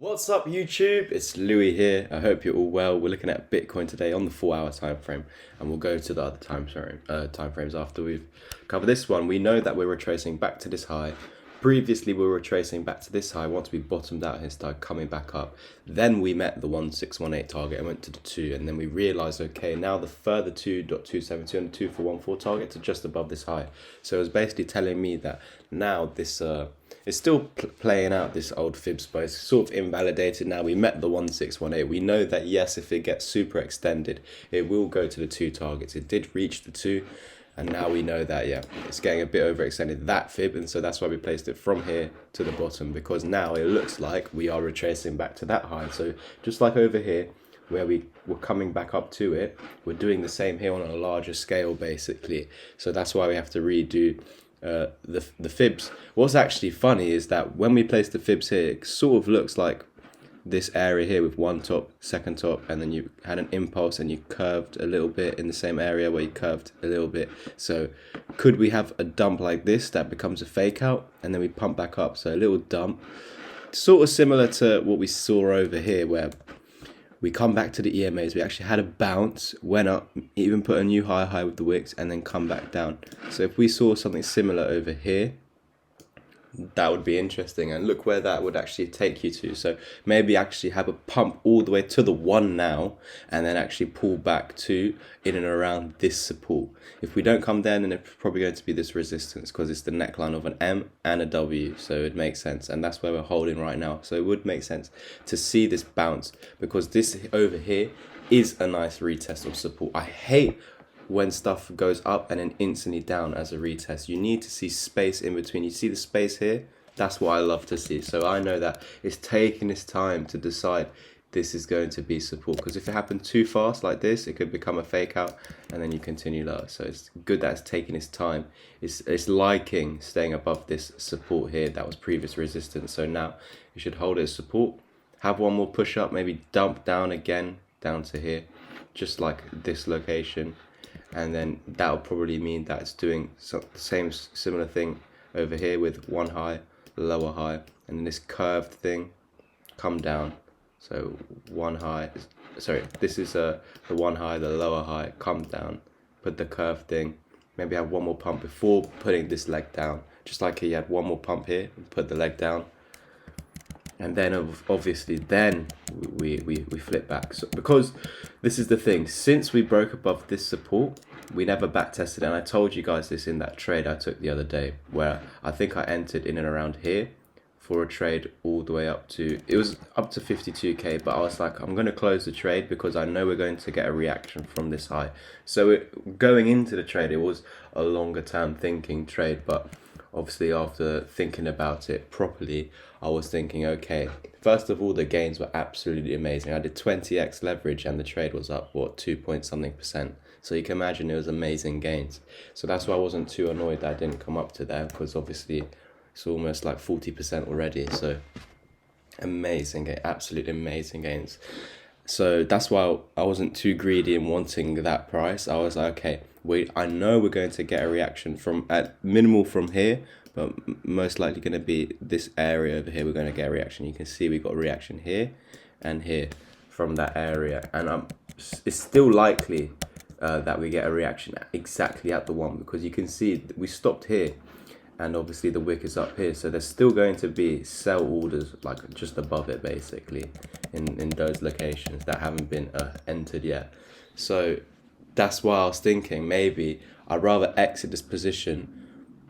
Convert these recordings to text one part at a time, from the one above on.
What's up YouTube? It's Louis here. I hope you're all well. We're looking at Bitcoin today on the 4 hour time frame, and we'll go to the other time frames after we've covered this one. We know that we're retracing back to this high. Previously we were retracing back to this high once we bottomed out and started coming back up. Then we met the 1618 target and went to the 2, and then we realized, okay, now the further 2.272 and the 2414 targets are just above this high. So it was basically telling me that now this it's still playing out this old fibs, but it's sort of invalidated now. We met the 1618. We know that yes, if it gets super extended, it will go to the 2 targets. It did reach the 2, and now we know that, yeah, it's getting a bit overextended, that fib, and so that's why we placed it from here to the bottom, because now it looks like we are retracing back to that high. So just like over here, where we were coming back up to it, we're doing the same here on a larger scale, basically. So that's why we have to redo the fibs. What's actually funny is that when we place the fibs here, it sort of looks like this area here with one top, second top, and then you had an impulse and you curved a little bit in the same area where you curved a little bit. So could we have a dump like this that becomes a fake out and then we pump back up? So a little dump, sort of similar to what we saw over here, where we come back to the EMAs, we actually had a bounce, went up, even put a new high with the wicks, and then come back down. So if we saw something similar over here, that would be interesting, and look where that would actually take you to. So maybe actually have a pump all the way to the 1 now, and then actually pull back to in and around this support. If we don't come down, then it's probably going to be this resistance, because it's the neckline of an M and a W, so it makes sense, and that's where we're holding right now. So it would make sense to see this bounce, because this over here is a nice retest of support. I hate when stuff goes up and then instantly down as a retest. You need to see space in between. You see the space here? That's what I love to see. So I know that it's taking its time to decide this is going to be support, because if it happened too fast like this, it could become a fake out and then you continue lower. So it's good that it's taking its time. It's liking staying above this support here that was previous resistance. So now you should hold it as support, have one more push up, maybe dump down again down to here, just like this location. And then that'll probably mean that it's doing the same similar thing over here with one high, lower high, and then this curved thing come down. So one high, sorry, this is the one high, the lower high, come down, put the curved thing, maybe have one more pump before putting this leg down, just like he had one more pump here, put the leg down, and then obviously then we flip back. So because this is the thing, since we broke above this support, we never back tested it. And I told you guys this in that trade I took the other day, where I think I entered in and around here for a trade all the way up to, it was up to 52k, but I was like, I'm going to close the trade because I know we're going to get a reaction from this high. So going into the trade, it was a longer term thinking trade, but obviously after thinking about it properly, I was thinking, okay, first of all, the gains were absolutely amazing. I did 20x leverage and the trade was up, what, 2 point something percent. So you can imagine it was amazing gains. So that's why I wasn't too annoyed that I didn't come up to there, because obviously it's almost like 40% already. So amazing, absolutely amazing gains. So that's why I wasn't too greedy in wanting that price. I was like, okay, I know we're going to get a reaction from, at minimal from here, but most likely going to be this area over here. We're going to get a reaction. You can see we got a reaction here and here from that area, and it's still likely that we get a reaction exactly at the 1, because you can see we stopped here and obviously the wick is up here, so there's still going to be sell orders like just above it, basically in those locations that haven't been entered yet. So that's why I was thinking maybe I'd rather exit this position,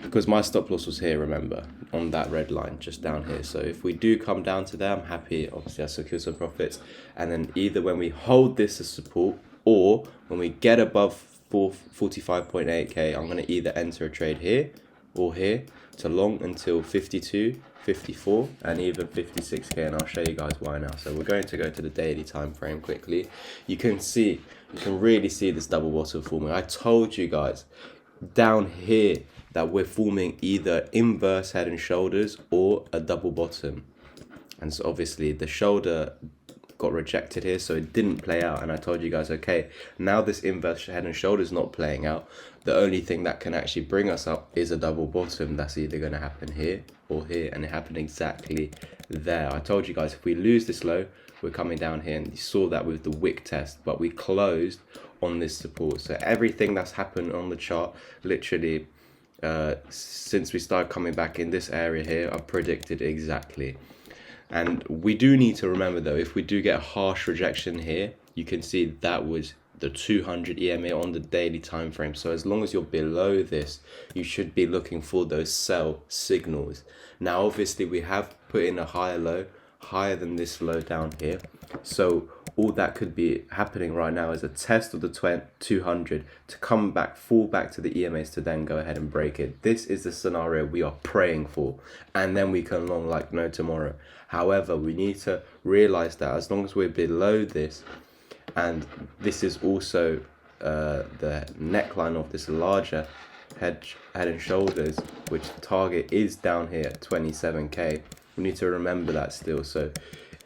because my stop loss was here, remember, on that red line just down here. So if we do come down to there, I'm happy. Obviously I secure some profits, and then either when we hold this as support or when we get above 45.8k, I'm going to either enter a trade here or here to long until 52, 54, and even 56k, and I'll show you guys why now. So we're going to go to the daily time frame quickly. You can really see this double bottom forming. I told you guys down here that we're forming either inverse head and shoulders or a double bottom, and so obviously the shoulder got rejected here, so it didn't play out. And I told you guys, okay, now this inverse head and shoulders not playing out. The only thing that can actually bring us up is a double bottom. That's either going to happen here or here, and it happened exactly there. I told you guys, if we lose this low, we're coming down here, and you saw that with the wick test, but we closed on this support. So everything that's happened on the chart, literally, since we started coming back in this area here, I predicted exactly. And we do need to remember though, if we do get a harsh rejection here, you can see that was the 200 EMA on the daily time frame. So as long as you're below this, you should be looking for those sell signals. Now obviously we have put in a higher low, higher than this low down here. So all that could be happening right now is a test of the 200 to come back, fall back to the EMAs to then go ahead and break it. This is the scenario we are praying for, and then we can long like no tomorrow. However, we need to realize that as long as we're below this, and this is also the neckline of this larger head and shoulders, which the target is down here at 27k. We need to remember that still. So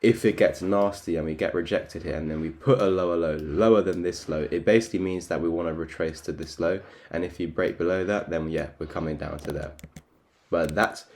if it gets nasty and we get rejected here, and then we put a lower low, lower than this low, it basically means that we want to retrace to this low. And if you break below that, then yeah, we're coming down to there. But that's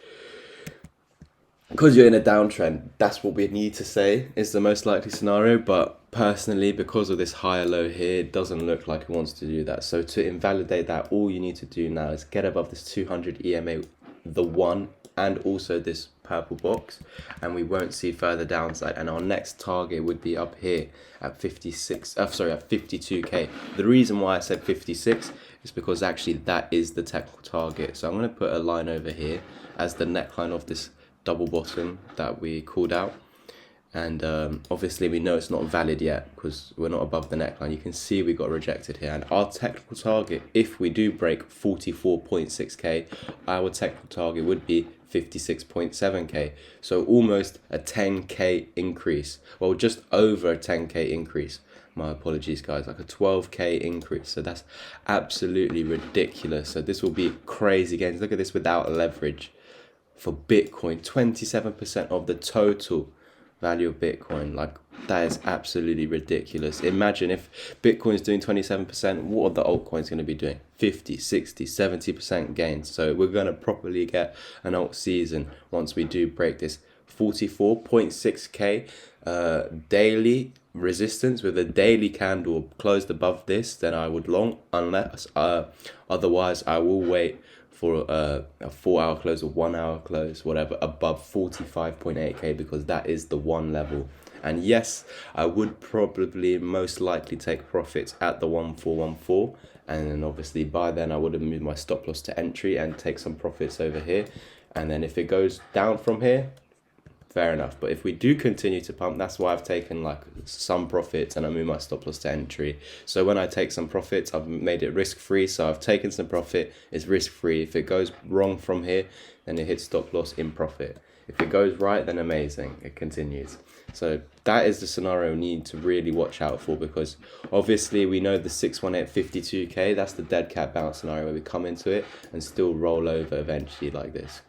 because you're in a downtrend. That's what we need to say is the most likely scenario. But personally, because of this higher low here, it doesn't look like it wants to do that. So to invalidate that, all you need to do now is get above this 200 EMA, the one, and also this purple box, and we won't see further downside. And our next target would be up here at 52k. The reason why I said 56 is because actually that is the technical target. So I'm going to put a line over here as the neckline of this double bottom that we called out. And obviously we know it's not valid yet because we're not above the neckline. You can see we got rejected here, and our technical target, if we do break 44.6k, our technical target would be 56.7k. So almost a 10k increase. Well, just over a 10k increase. My apologies guys, like a 12k increase. So that's absolutely ridiculous. So this will be crazy gains. Look at this without leverage for Bitcoin, 27% of the total value of Bitcoin. Like, that is absolutely ridiculous. Imagine if Bitcoin is doing 27%, what are the altcoins going to be doing? 50, 60, 70% gains. So we're going to properly get an alt season once we do break this 44.6k daily resistance with a daily candle closed above this. Then I would long, unless otherwise I will wait for a 4-hour close or 1-hour close, whatever, above 45.8k, because that is the one level. And yes, I would probably most likely take profits at the 1414, and then obviously by then I would have moved my stop loss to entry and take some profits over here. And then if it goes down from here, fair enough. But if we do continue to pump, that's why I've taken like some profits and I move my stop loss to entry. So when I take some profits, I've made it risk free. So I've taken some profit, it's risk free. If it goes wrong from here, then it hits stop loss in profit. If it goes right, then amazing, it continues. So that is the scenario we need to really watch out for, because obviously we know the 618 52k, that's the dead cat bounce scenario where we come into it and still roll over eventually like this,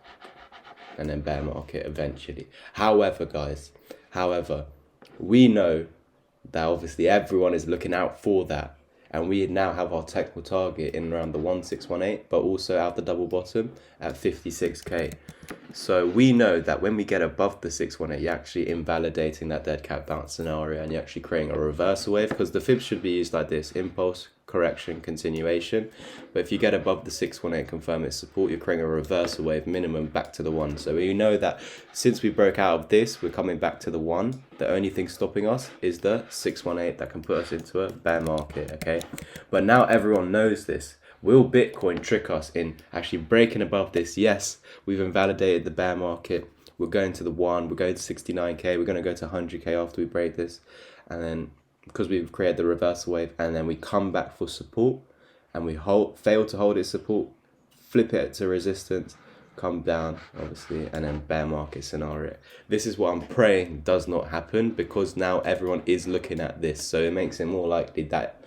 and then bear market eventually. However, guys, we know that obviously everyone is looking out for that, and we now have our technical target in around the 1618, but also out the double bottom at 56k. So we know that when we get above the 618, you're actually invalidating that dead cat bounce scenario, and you're actually creating a reversal wave, because the fibs should be used like this: impulse, correction, continuation. But if you get above the 618, confirm its support, you're creating a reversal wave minimum back to the 1. So we know that since we broke out of this, we're coming back to the 1. The only thing stopping us is the 618 that can put us into a bear market, okay? But now everyone knows this. Will Bitcoin trick us in actually breaking above this? Yes, we've invalidated the bear market. We're going to the 1, we're going to 69k, we're going to go to 100k after we break this. And then because we've created the reversal wave, and then we come back for support and we fail to hold its support, flip it to resistance, come down obviously, and then bear market scenario. This is what I'm praying does not happen, because now everyone is looking at this, so it makes it more likely that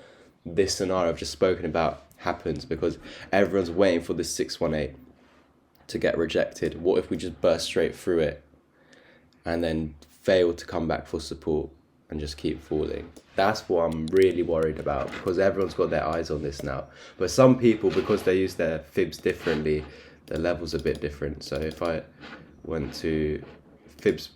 this scenario I've just spoken about happens, because everyone's waiting for the 618 to get rejected. What if we just burst straight through it and then fail to come back for support? and just keep falling. That's what I'm really worried about, because everyone's got their eyes on this now. But some people, because they use their fibs differently, the level's a bit different. So if I went to fibs,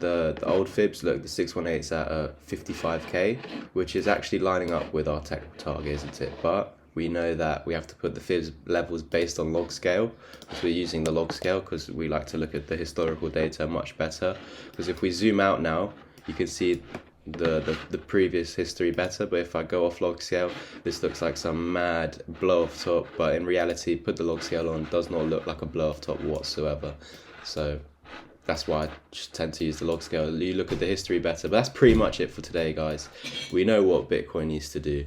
the old fibs, look, the 618's at 55k, which is actually lining up with our technical target, isn't it? But we know that we have to put the fibs levels based on log scale, because we're using the log scale because we like to look at the historical data much better. Because if we zoom out now, you can see the previous history better, but if I go off log scale, this looks like some mad blow off top, but in reality, put the log scale on, does not look like a blow off top whatsoever. So that's why I just tend to use the log scale. You look at the history better. But that's pretty much it for today, guys. We know what Bitcoin needs to do.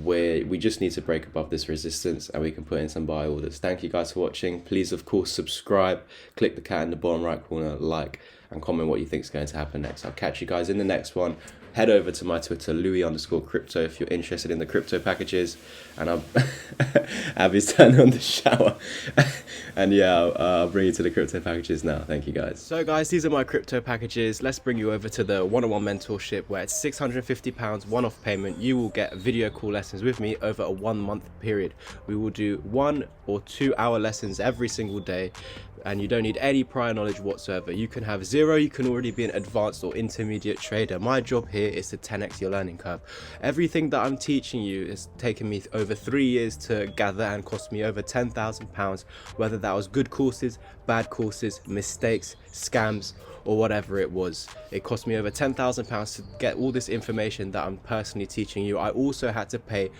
We just need to break above this resistance, and we can put in some buy orders. Thank you guys for watching. Please, of course, subscribe, click the cat in the bottom right corner, like, and comment what you think is going to happen next. I'll catch you guys in the next one. Head over to my Twitter, Louis_crypto, if you're interested in the crypto packages. And Abby's turning on the shower. And yeah, I'll bring you to the crypto packages now. Thank you, guys. So guys, these are my crypto packages. Let's bring you over to the one-on-one mentorship, where it's £650 one-off payment. You will get video call lessons with me over a 1 month period. We will do 1 or 2 hour lessons every single day, and you don't need any prior knowledge whatsoever. You can have zero, you can already be an advanced or intermediate trader. My job here is to 10x your learning curve. Everything that I'm teaching you has taken me over 3 years to gather and cost me over £10,000, whether that was good courses, bad courses, mistakes, scams, or whatever it was. It cost me over £10,000 to get all this information that I'm personally teaching you. I also had to pay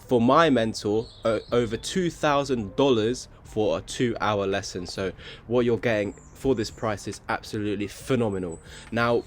for my mentor over $2,000 for a 2 hour lesson. So what you're getting for this price is absolutely phenomenal. Now,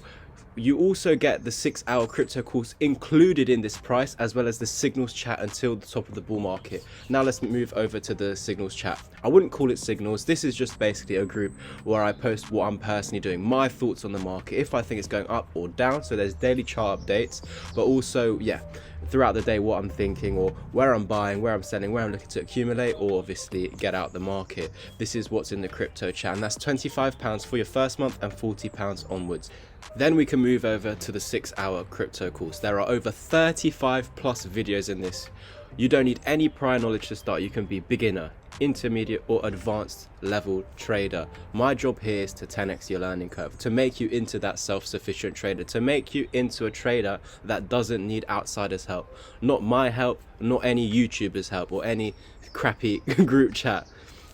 you also get the 6 hour crypto course included in this price, as well as the signals chat until the top of the bull market. Now let's move over to the signals chat. I wouldn't call it signals. This is just basically a group where I post what I'm personally doing, my thoughts on the market, if I think it's going up or down. So there's daily chart updates, but also, yeah, throughout the day, what I'm thinking, or where I'm buying, where I'm selling, where I'm looking to accumulate, or obviously get out the market. This is what's in the crypto chat, and that's £25 for your first month and £40 onwards. Then we can move over to the 6 hour crypto course. There are over 35 plus videos in this. You don't need any prior knowledge to start. You can be beginner, intermediate, or advanced level trader. My job here is to 10x your learning curve, to make you into that self-sufficient trader, to make you into a trader that doesn't need outsiders' help. Not my help, not any YouTubers' help, or any crappy group chat.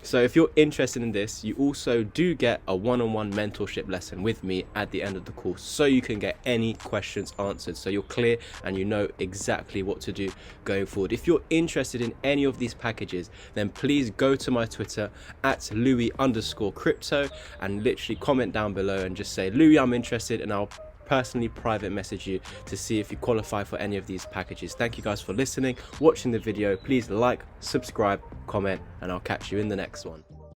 So if you're interested in this, you also do get a one-on-one mentorship lesson with me at the end of the course, so you can get any questions answered, so you're clear and you know exactly what to do going forward. If you're interested in any of these packages, then please go to my Twitter at Louis_crypto and literally comment down below and just say, Louis, I'm interested, and I'll personally private message you to see if you qualify for any of these packages. Thank you guys for listening, watching the video. Please like, subscribe, comment, and I'll catch you in the next one.